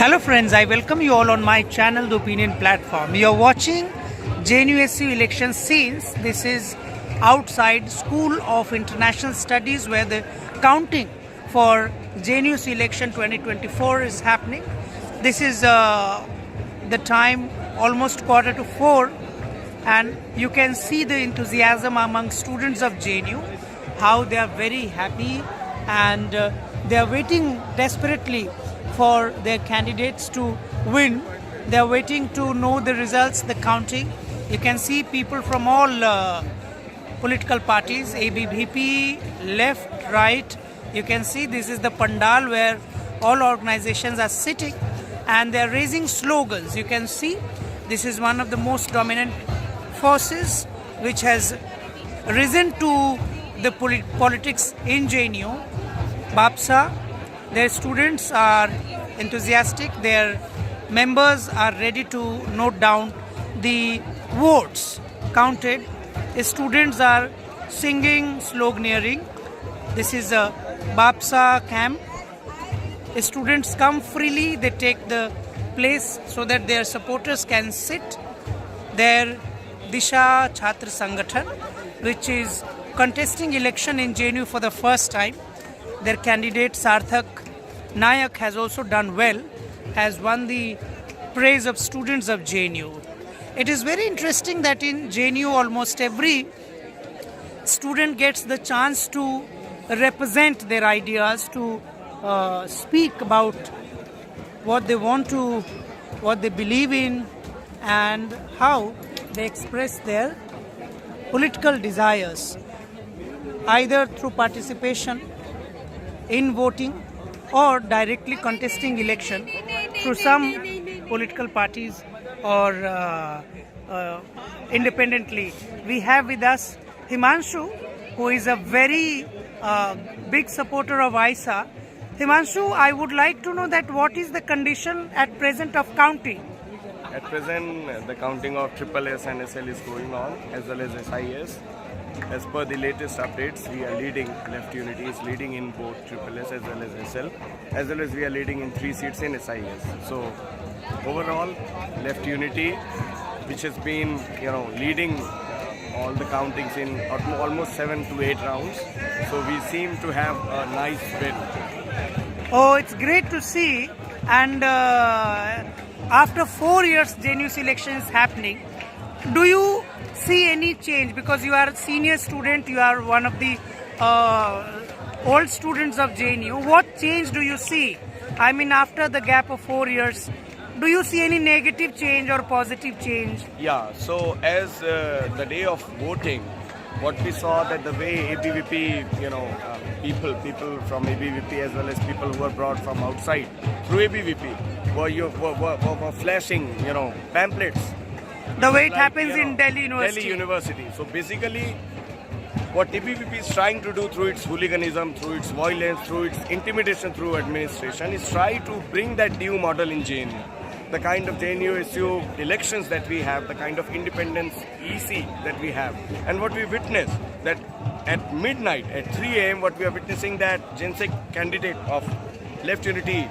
Hello friends, I welcome you all on my channel, The Opinion Platform. You are watching JNUSU Election scenes. This is outside School of International Studies where the counting for JNUSU Election 2024 is happening. This is the time almost 3:45 and you can see the enthusiasm among students of JNU, how they are very happy and they are waiting desperately for their candidates to win. They are waiting to know the results, the counting. You can see people from all political parties, ABVP, left, right. You can see this is the pandal where all organizations are sitting and they are raising slogans. You can see this is one of the most dominant forces which has risen to the politics in JNU. BAPSA, their students are enthusiastic, their members are ready to note down the votes counted. The students are singing, sloganeering. This is a BAPSA camp. The students come freely, they take the place so that their supporters can sit. Their Disha Chhatra Sangathan, which is contesting election in JNU for the first time. Their candidate Sarthak Nayak has also done well, has won the praise of students of JNU. It is very interesting that in JNU almost every student gets the chance to represent their ideas, to speak about what they want to, what they believe in and how they express their political desires, either through participation in voting or directly contesting election through some political parties or independently. We have with us Himanshu, who is a very big supporter of ISA. Himanshu, I would like to know that what is the condition at present of counting? At present, the counting of SSS and SL is going on, as well as SIS. As per the latest updates, we are leading, Left Unity is leading in both SSS as well as SL, as well as we are leading in 3 seats in SIS. So, overall, Left Unity, which has been, leading all the countings in almost 7 to 8 rounds. So, we seem to have a nice win. Oh, it's great to see. And after 4 years, JNUSU election is happening. Do you see any change? Because you are a senior student, you are one of the old students of JNU. What change do you see? I mean, after the gap of 4 years, do you see any negative change or positive change? Yeah, so as the day of voting, what we saw that the way ABVP, people from ABVP as well as people who were brought from outside through ABVP were flashing, pamphlets. The way it happens in Delhi University. Delhi University. So basically, what ABVP is trying to do through its hooliganism, through its violence, through its intimidation through administration, is try to bring that new model in JNU. The kind of JNUSU elections that we have, the kind of independence EC that we have. And what we witnessed, that at midnight, at 3 a.m., what we are witnessing that JNSEC candidate of Left Unity,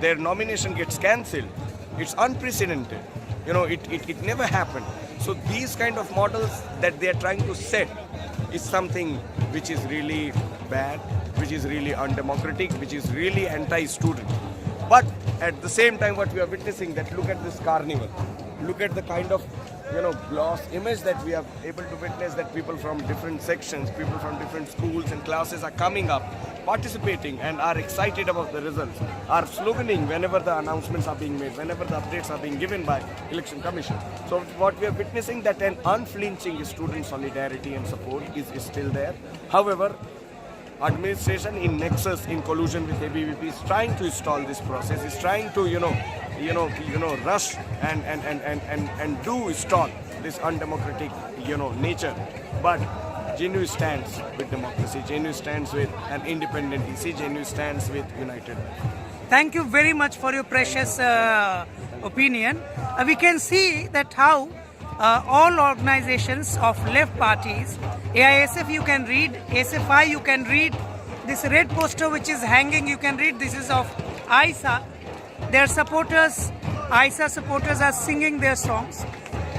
their nomination gets cancelled. It's unprecedented. It never happened. So these kind of models that they are trying to set is something which is really bad, which is really undemocratic, which is really anti-student. But at the same time, what we are witnessing, that look at this carnival, look at the kind of gloss image that we are able to witness, that people from different sections, people from different schools and classes are coming up, participating and are excited about the results, are sloganing whenever the announcements are being made, whenever the updates are being given by Election Commission. So what we are witnessing, that an unflinching student solidarity and support is still there. However, administration in nexus, in collusion with ABVP, is trying to stall this process, is trying to rush and do stall this undemocratic nature. But JNU stands with democracy, JNU stands with an independent EC, JNU stands with united. Thank you very much for your precious opinion. We can see that how all organizations of left parties, AISF you can read, SFI you can read, this red poster which is hanging you can read, this is of ISA. Their supporters, ISA supporters, are singing their songs,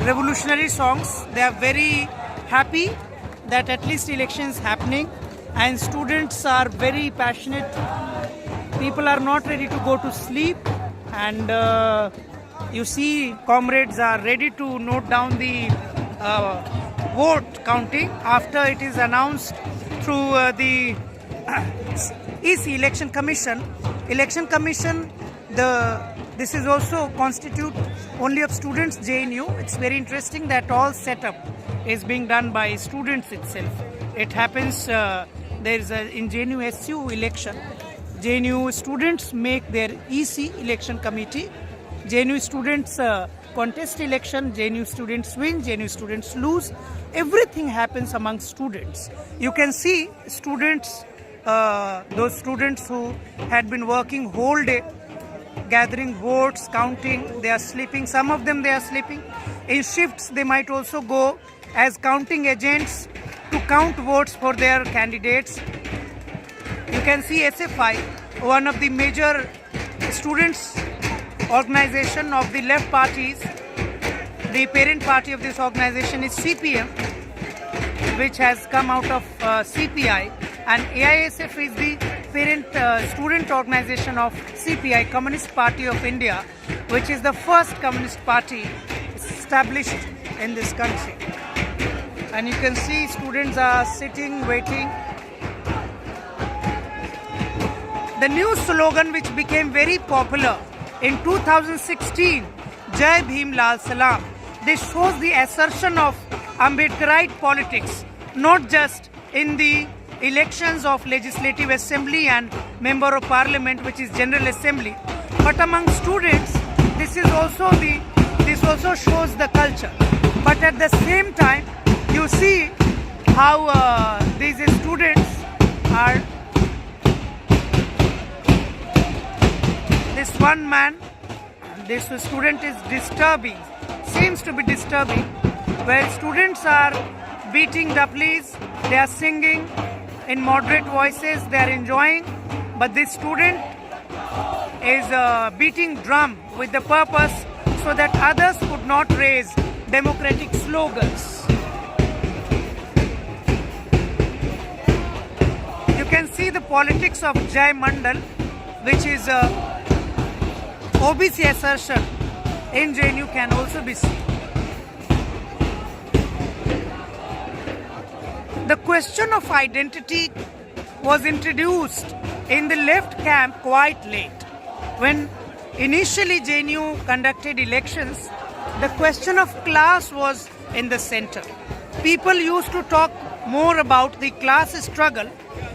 revolutionary songs. They are very happy that at least election is happening, and students are very passionate. People are not ready to go to sleep, and you see comrades are ready to note down the vote counting after it is announced through the EC Election Commission. Election Commission, this is also constitute only of students, JNU. It's very interesting that all setup is being done by students itself. It happens there is in JNUSU election, JNU students make their EC election committee. JNU students contest election, JNU students win, JNU students lose. Everything happens among students. You can see students, those students who had been working whole day, gathering votes, counting, they are sleeping. Some of them, they are sleeping. In shifts, they might also go as counting agents to count votes for their candidates. You can see SFI, one of the major students organization of the left parties. The parent party of this organization is CPM, which has come out of CPI, and AISF is the parent student organization of CPI, Communist Party of India, which is the first communist party established in this country. And you can see students are sitting, waiting. The new slogan, which became very popular in 2016, Jai Bhim Lal Salam. This shows the assertion of Ambedkarite politics, not just in the elections of Legislative Assembly and Member of Parliament, which is General Assembly, but among students. This also shows the culture. But at the same time, you see how these students are. This one man, this student is disturbing, seems to be disturbing, where students are beating daplis, they are singing in moderate voices, they are enjoying, but this student is beating drum with the purpose so that others could not raise democratic slogans. You can see the politics of Jai Mandal, which is OBC assertion in JNU, can also be seen. The question of identity was introduced in the left camp quite late. When initially JNU conducted elections, the question of class was in the center. People used to talk more about the class struggle,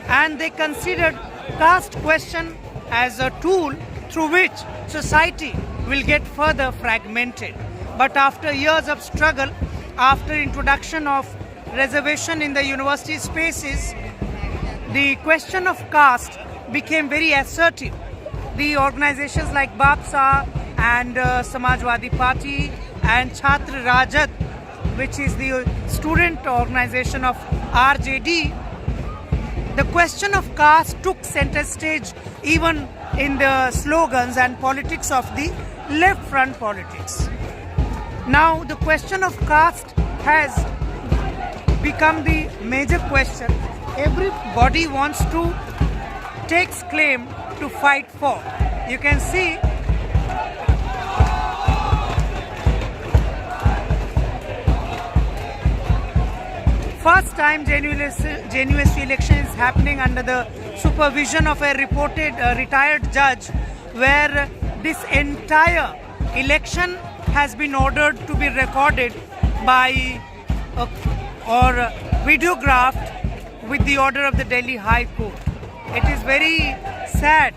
and they considered caste question as a tool through which society will get further fragmented. But after years of struggle, after introduction of reservation in the university spaces, the question of caste became very assertive. The organizations like BAPSA and Samajwadi Party and Chhatra Rajat, which is the student organization of RJD, the question of caste took center stage even in the slogans and politics of the left front politics. Now the question of caste has become the major question. Everybody wants to take claim to fight for. You can see first time JNUSU election is happening under the supervision of a retired judge, where this entire election has been ordered to be recorded by or videographed with the order of the Delhi High Court. It is very sad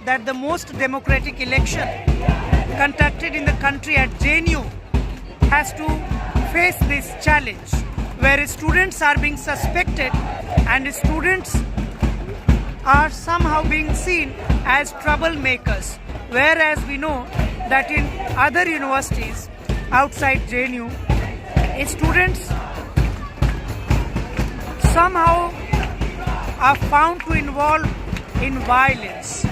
that the most democratic election conducted in the country at JNU has to face this challenge, where students are being suspected and students are somehow being seen as troublemakers, whereas we know that in other universities outside JNU, students somehow are found to involve in violence.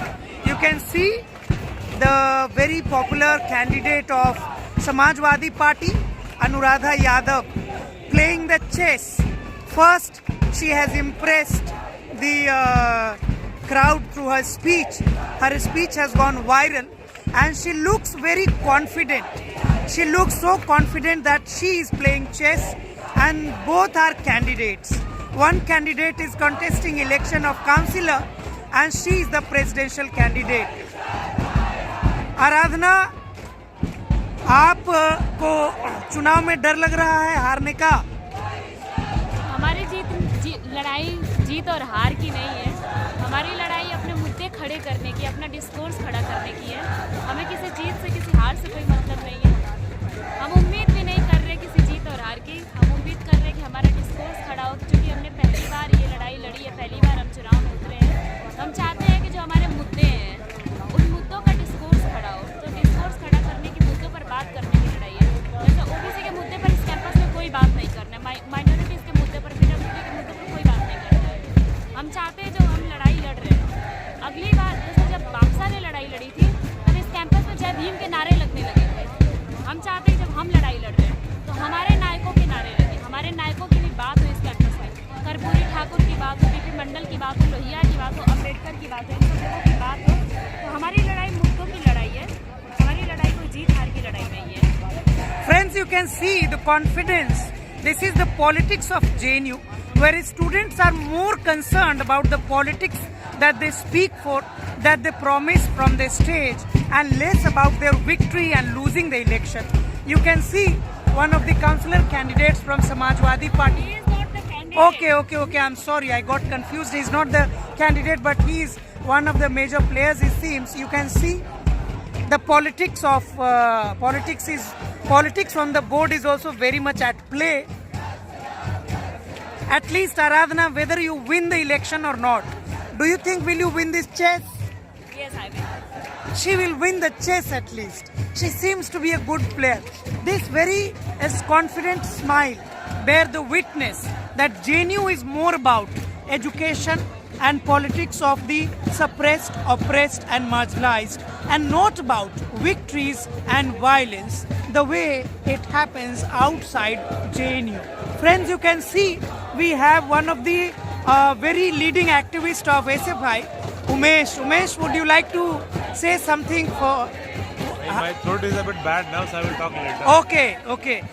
You can see the very popular candidate of Samajwadi Party, Anuradha Yadav, playing the chess. First, she has impressed the crowd through her speech. Her speech has gone viral and she looks very confident. She looks so confident that she is playing chess, and both are candidates. One candidate is contesting election of councillor and she is the presidential candidate. आराधना, आपको चुनाव में डर लग रहा है हारने का? हमारी लड़ाई जीत और हार की नहीं है। हमारी लड़ाई अपने मुद्दे खड़े करने की, अपना डिस्कोर्स खड़ा करने की है। हमें किसी जीत से, किसी हार से कोई मतलब नहीं है। हम उम्मीद भी नहीं कर रहे किसी जीत और हार की। हम उम्मीद कर रहे कि हमारा डिस्कोर्स खड़ा हो, क्योंकि हमने पहली बार ये लड़ाई लड़ी है, पहली बार हम चुनाव में उतरे हैं। हम चाहते हैं कि जो हमारे मुद्दे हैं उन मुद्दों का डिस्कोर्स खड़ा हो। तो डिस्कोर्स खड़ा करने की, मुद्दों पर बात करने की लड़ाई है। जैसे ओबीसी के मुद्दे पर इस कैंपस में कोई बात नहीं करना है, माइनॉरिटीज़ के मुद्दे पर, पीडब्ल्यूडी के मुद्दे पर कोई बात नहीं करना है। हम चाहते हैं जो हम लड़ाई लड़ रहे हैं, अगली बार जैसे जब बाक्सा ने लड़ाई लड़ी थी तब इस कैंपस में जय भीम के नारे लगने लगे थे। हम चाहते हैं जब हम लड़ाई लड़ रहे हैं तो हमारे नायकों के नारे लगे, हमारे नायकों की भी बात हो इस कैंपस में। कर्पूरी ठाकुर की बात हो, बीपी मंडल की बात हो, लोहिया की बात हो, अम्बेडकर की बात हो, इन सब लोगों की बात हो। तो हमारी लड़ाई मुद्दों की लड़ाई है, हमारी लड़ाई कोई जीत हार की लड़ाई नहीं है। Friends, you can see the confidence. This is the politics of JNU, where students are more concerned about the politics that they speak for, that they promise from the stage, and less about their victory and losing the election. You can see one of the councillor candidates from Samajwadi Party. He is not the candidate. Okay. I'm sorry, I got confused. He's not the candidate, but he is one of the major players, it seems. You can see the politics of politics on the board is also very much at play. At least, Aradhana, whether you win the election or not, do you think will you win this chess? Yes, I will. She will win the chess at least. She seems to be a good player. This very confident smile bear the witness that JNU is more about education and politics of the suppressed, oppressed and marginalized, and not about victories and violence the way it happens outside JNU. Friends, you can see we have one of the very leading activists of SFI, Umesh. Umesh, would you like to say something for... My throat is a bit bad now, so I will talk later. Okay.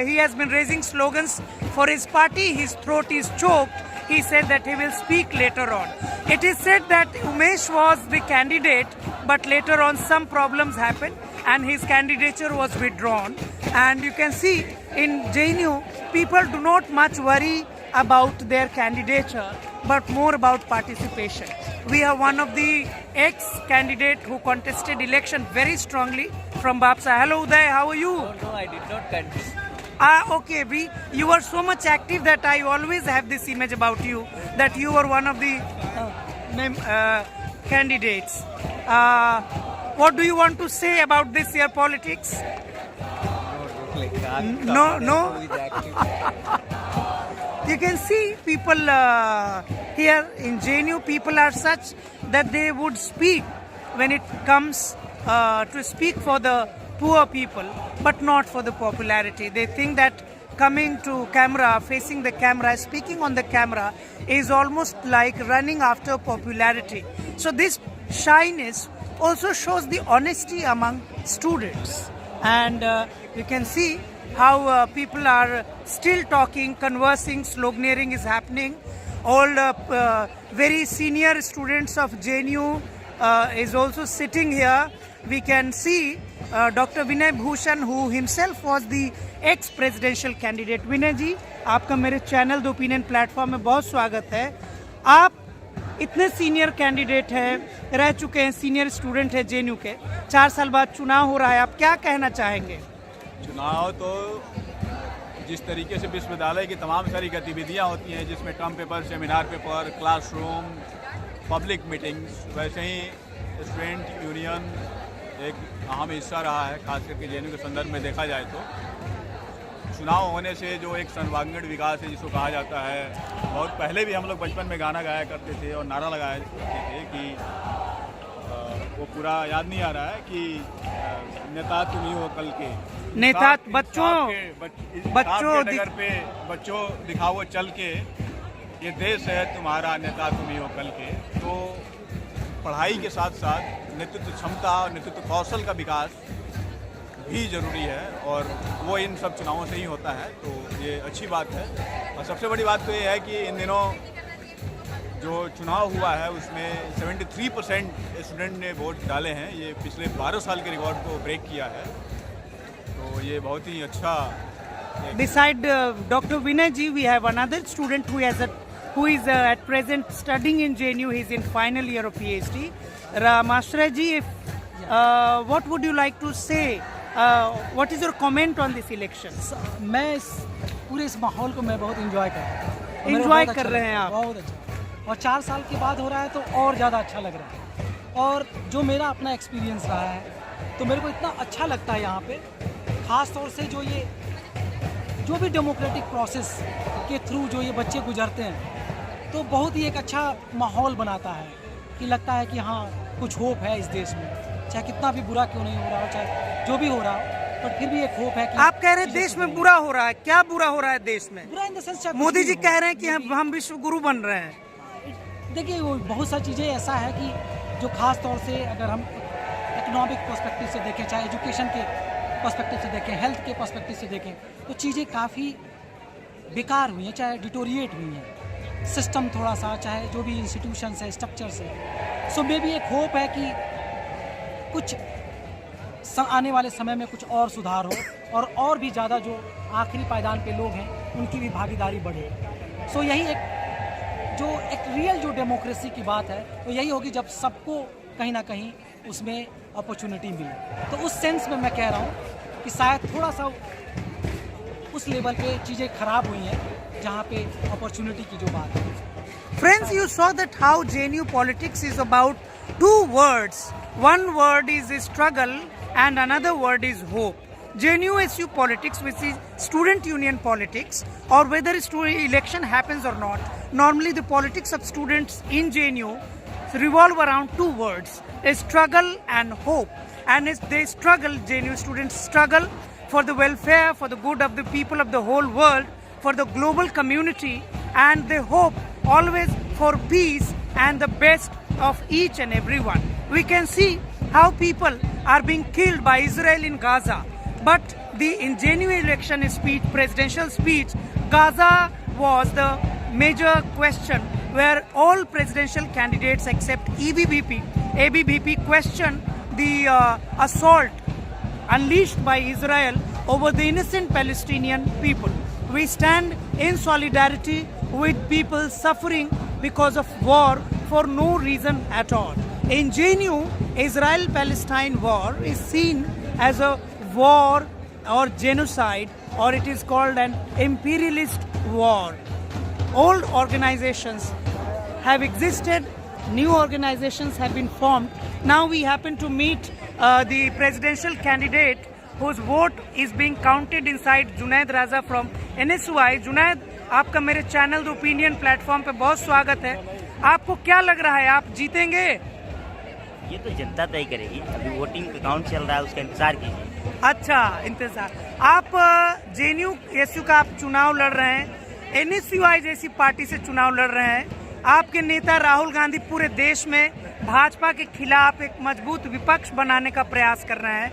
He has been raising slogans for his party. His throat is choked. He said that he will speak later on. It is said that Umesh was the candidate, but later on some problems happened and his candidature was withdrawn. And you can see in JNU, people do not much worry about their candidature, but more about participation. We have one of the ex-candidate who contested election very strongly from Bapsa. Hello Uday, how are you? No, I did not contest. Okay, you are so much active that I always have this image about you, that you are one of the candidates. What do you want to say about this year politics? No? You can see people here in JNU, people are such that they would speak when it comes to speak for the poor people, but not for the popularity. They think that coming to camera, facing the camera, speaking on the camera is almost like running after popularity. So this shyness also shows the honesty among students. And you can see how people are still talking, conversing, sloganeering is happening. All very senior students of JNU is also sitting here. We can see Dr. Vinay Bhushan, who himself was the ex-presidential candidate. Vinay जी, आपका मेरे channel the opinion platform में बहुत स्वागत है। आप इतने senior candidate हैं, रह चुके हैं, सीनियर स्टूडेंट है JNU के, 4 साल बाद चुनाव हो रहा है, आप क्या कहना चाहेंगे? चुनाव तो जिस तरीके से विश्वविद्यालय की तमाम सारी गतिविधियां होती हैं, जिसमें term paper, seminar paper, classroom, public meetings, वैसे ही स्टूडेंट यूनियन एक अहम हिस्सा रहा है, खास करके JNU के संदर्भ में देखा जाए तो। चुनाव होने से जो एक सर्वांगीण विकास है जिसको कहा जाता है, बहुत पहले भी हम लोग बचपन में गाना गाया करते थे और नारा लगाया करते थे कि वो पूरा याद नहीं आ रहा है कि नेता तुम ही हो कल के, नेता बच्चों नगर पे बच्चों दिखाओ चल के, ये देश है तुम्हारा, नेता तुम ही हो कल के। तो पढ़ाई के साथ साथ नेतृत्व क्षमता और नेतृत्व कौशल का विकास भी जरूरी है, और वो इन सब चुनावों से ही होता है। तो ये अच्छी बात है। और सबसे बड़ी बात तो ये है कि इन दिनों जो चुनाव हुआ है उसमें 73% स्टूडेंट ने वोट डाले हैं। ये पिछले 12 साल के रिकॉर्ड को ब्रेक किया है, तो ये बहुत ही अच्छा। Beside Dr. Vinay ji, we have another student who is at present studying in JNU. He is in final year of PhD. Master ji, what would you like to say? What is your comment on this election? मैं इस पूरे इस माहौल को मैं बहुत enjoy कर रहा हूँ। इंजॉय कर रहे हैं आप? बहुत अच्छा, और 4 साल के बाद हो रहा है तो और ज़्यादा अच्छा लग रहा है। और जो मेरा अपना एक्सपीरियंस रहा है तो मेरे को इतना अच्छा लगता है यहाँ पे, ख़ास तौर से जो भी डेमोक्रेटिक प्रोसेस के थ्रू जो ये बच्चे गुजरते हैं, तो बहुत ही एक अच्छा माहौल बनाता है कि लगता है कि हाँ कुछ होप है इस देश में, चाहे कितना भी बुरा क्यों नहीं हो रहा हो, चाहे जो भी हो रहा हो, पर फिर भी एक होप है कि आप कह रहे हैं देश में बुरा हो रहा है। क्या बुरा हो रहा है देश में? बुरा in the sense Modi ji कह रहे हैं कि हम विश्व गुरु बन रहे हैं। देखिए वो बहुत सारी चीज़ें ऐसा है कि जो खास तौर से अगर हम इकोनॉमिक पर्सपेक्टिव से देखें, चाहे एजुकेशन के पर्सपेक्टिव से देखें, हेल्थ के पर्सपेक्टिव से देखें, तो चीज़ें काफ़ी बेकार हुई हैं, चाहे डिटोरिएट हुई हैं सिस्टम थोड़ा सा, चाहे जो भी इंस्टीट्यूशंस है, स्ट्रक्चर्स है। सो मे बी एक होप है कि कुछ आने वाले समय में कुछ और सुधार हो और भी ज़्यादा जो आखिरी पायदान पे लोग हैं उनकी भी भागीदारी बढ़े। सो यही एक रियल जो डेमोक्रेसी की बात है वो यही होगी जब सबको कहीं ना कहीं उसमें अपॉर्चुनिटी मिले। तो उस सेंस में मैं कह रहा हूँ कि शायद थोड़ा सा उस लेवल पे चीज़ें खराब हुई हैं जहाँ पे अपॉर्चुनिटी की जो बात है। Friends, you saw that how JNU politics is about 2 words. One word is struggle and another word is hope. JNUSU politics, which is student union politics, or whether election happens or not, normally the politics of students in JNU revolve around 2 words, struggle and hope. And as they struggle, JNU students struggle for the welfare, for the good of the people of the whole world, for the global community, and they hope always for peace and the best of each and everyone. We can see how people are being killed by Israel in Gaza, but in JNU election speech, presidential speech, Gaza was the major question where all presidential candidates except ABVP questioned the assault unleashed by Israel over the innocent Palestinian people. We stand in solidarity with people suffering because of war for no reason at all. In JNU, Israel-Palestine war is seen as a war or genocide, or it is called an imperialist war. Old organizations have existed, new organizations have been formed. Now we happen to meet the presidential candidate whose vote is being counted inside Junaid Raza from NSUI. Junaid, आपका मेरे channel the opinion platform पे बहुत स्वागत है। आपको क्या लग रहा है, आप जीतेंगे? ये तो जनता तय करेगी, अभी वोटिंग का काउंट चल रहा है, उसका इंतजार कीजिए। अच्छा, इंतजार। आप JNUSU का आप चुनाव लड़ रहे हैं, NSUI जैसी पार्टी से चुनाव लड़ रहे हैं। आपके नेता राहुल गांधी पूरे देश में भाजपा के खिलाफ एक मजबूत विपक्ष बनाने का प्रयास कर रहे हैं।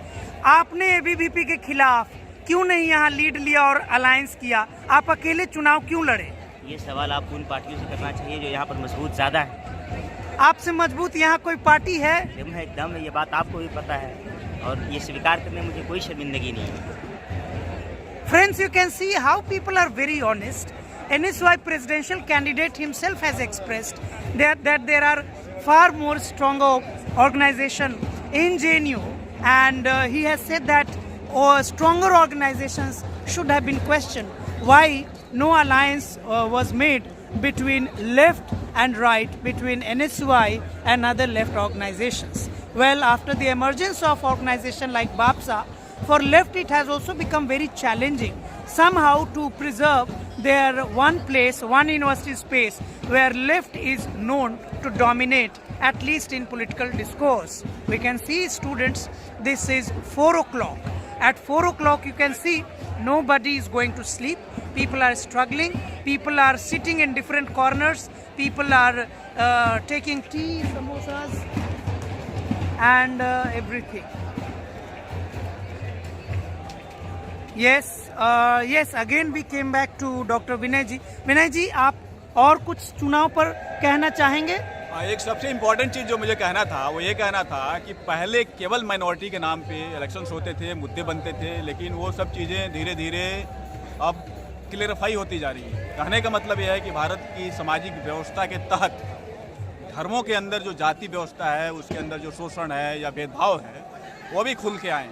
आपने ABVP के खिलाफ क्यों नहीं यहाँ लीड लिया और अलायंस किया? आप अकेले चुनाव क्यों लड़े? ये सवाल आपको उन पार्टियों से करना चाहिए जो यहाँ पर मजबूत ज्यादा है। आपसे मजबूत यहाँ कोई पार्टी है? एकदम है, ये बात आपको भी पता है और ये स्वीकार करने में मुझे कोई शर्मिंदगी नहीं है। Friends, you can see how people are very honest. NSUI presidential candidate himself has expressed that there are far more stronger organization in JNU, and he has said that stronger organizations should have been questioned. Why no alliance was made between left and right, between NSUI and other left organizations? Well, after the emergence of organization like BAPSA, for left it has also become very challenging somehow to preserve their one place, one university space where left is known to dominate at least in political discourse. We can see students, this is 4 o'clock. At 4 o'clock you can see nobody is going to sleep. People are struggling. People are sitting in different corners. People are taking tea, samosas and everything. Yes, yes, again we came back to Dr. Vinay ji. Vinay ji, आप और कुछ चुनाव पर कहना चाहेंगे? एक सबसे important चीज़ जो मुझे कहना था वो ये कहना था कि पहले केवल माइनॉरिटी के नाम पे इलेक्शंस होते थे, मुद्दे बनते थे, लेकिन वो सब चीज़ें धीरे धीरे अब क्लियरिफाई होती जा रही है। कहने का मतलब यह है कि भारत की सामाजिक व्यवस्था के तहत धर्मों के अंदर जो जाति व्यवस्था है, उसके अंदर जो शोषण है या भेदभाव है, वो भी खुल के आए।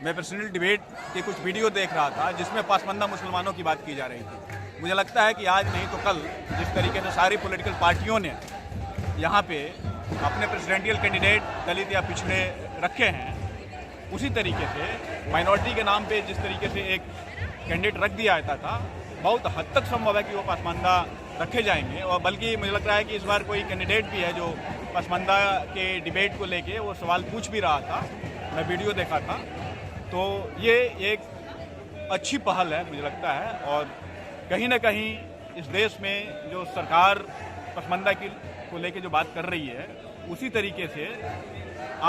मैं पर्सनल डिबेट के कुछ वीडियो देख रहा था जिसमें पासमानदा मुसलमानों की बात की जा रही थी। मुझे लगता है कि आज नहीं तो कल जिस तरीके से सारी पॉलिटिकल पार्टियों ने यहाँ पे अपने प्रेसिडेंशियल कैंडिडेट दलित या पिछड़े रखे हैं, उसी तरीके से माइनॉरिटी के नाम पे जिस तरीके से एक कैंडिडेट रख दिया जाता था, बहुत हद तक संभव है कि वो पसमानदा रखे जाएंगे। और बल्कि मुझे लगता है कि इस बार कोई कैंडिडेट भी है जो पसमानदा के डिबेट को लेके वो सवाल पूछ भी रहा था, मैं वीडियो देखा था। तो ये एक अच्छी पहल है मुझे लगता है, और कहीं ना कहीं इस देश में जो सरकार पसमानदा को लेके जो बात कर रही है, उसी तरीके से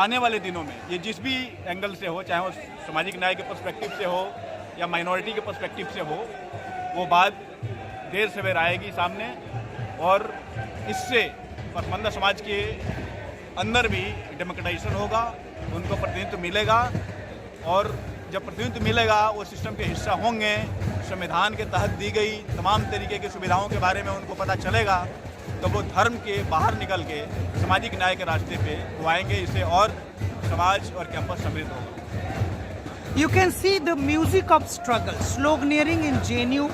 आने वाले दिनों में ये जिस भी एंगल से हो, चाहे वो सामाजिक न्याय के पर्सपेक्टिव से हो या माइनॉरिटी के पर्सपेक्टिव से हो, वो बात देर सवेर आएगी सामने, और इससे पसमानदा समाज के अंदर भी डेमोक्रेटाइजेशन होगा, उनको प्रतिनिधित्व मिलेगा, और जब प्रतिनिधित्व मिलेगा वो सिस्टम के हिस्सा होंगे। संविधान के तहत दी गई तमाम तरीके की सुविधाओं के बारे में उनको पता चलेगा, तो वो धर्म के बाहर निकल के सामाजिक न्याय के रास्ते पे वो आएंगे। इससे और समाज और कैंपस समृद्ध होगा। You can see the music of struggle. Sloganeering in JNU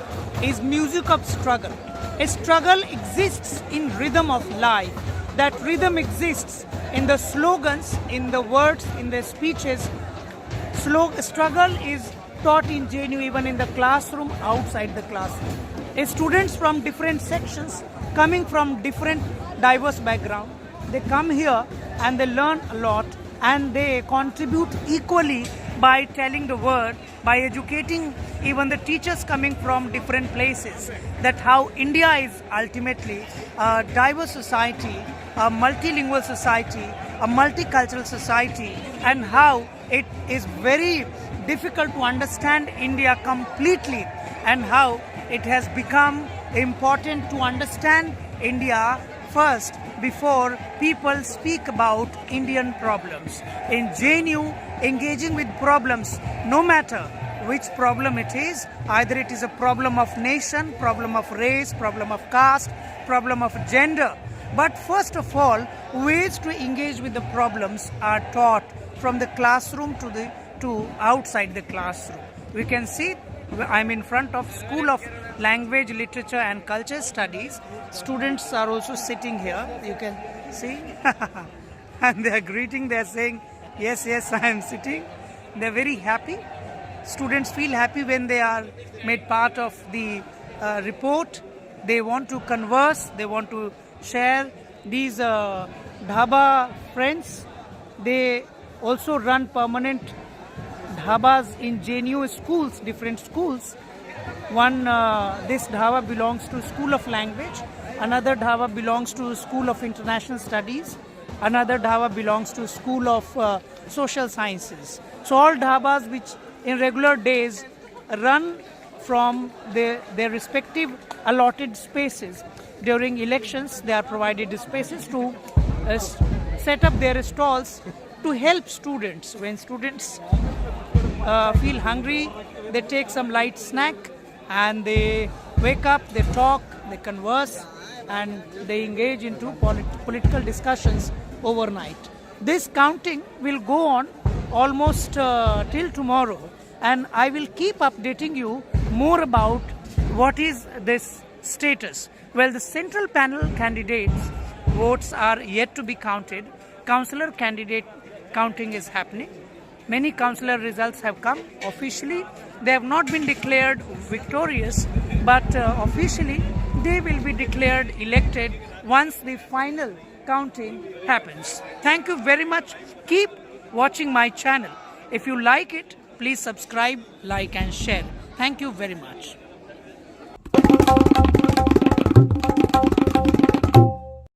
is music of struggle. A struggle exists in rhythm of life. That rhythm exists in the slogans, in the words, in the speeches. Struggle is taught in JNU even in the classroom, outside the classroom. Students from different sections, coming from different diverse background, they come here and they learn a lot, and they contribute equally by telling the word, by educating even the teachers coming from different places, that how India is ultimately a diverse society, a multilingual society, a multicultural society, and how it is very difficult to understand India completely, and how it has become important to understand India first before people speak about Indian problems. In JNU, engaging with problems, no matter which problem it is, either it is a problem of nation, problem of race, problem of caste, problem of gender, but first of all, ways to engage with the problems are taught from the classroom to outside the classroom. We can see I'm in front of School of Language, Literature and Culture Studies. Students are also sitting here. You can see. And they are greeting. They are saying, yes, yes, I am sitting. They are very happy. Students feel happy when they are made part of the report. They want to converse. They want to share. These dhaba friends, they also run permanent dhabas in JNU schools, different schools. One, this dhaba belongs to School of Language. Another dhaba belongs to School of International Studies. Another dhaba belongs to School of Social Sciences. So all dhabas which in regular days run from their respective allotted spaces. During elections, they are provided spaces to set up their stalls to help students. When students feel hungry, they take some light snack and they wake up, they talk, they converse, and they engage into political discussions overnight. This counting will go on almost till tomorrow, and I will keep updating you more about what is this status. Well, the central panel candidates' votes are yet to be counted. Councillor candidate counting is happening. Many councillor results have come. Officially, they have not been declared victorious, but officially they will be declared elected once the final counting happens. Thank you very much. Keep watching my channel. If you like it, please subscribe, like and share. Thank you very much.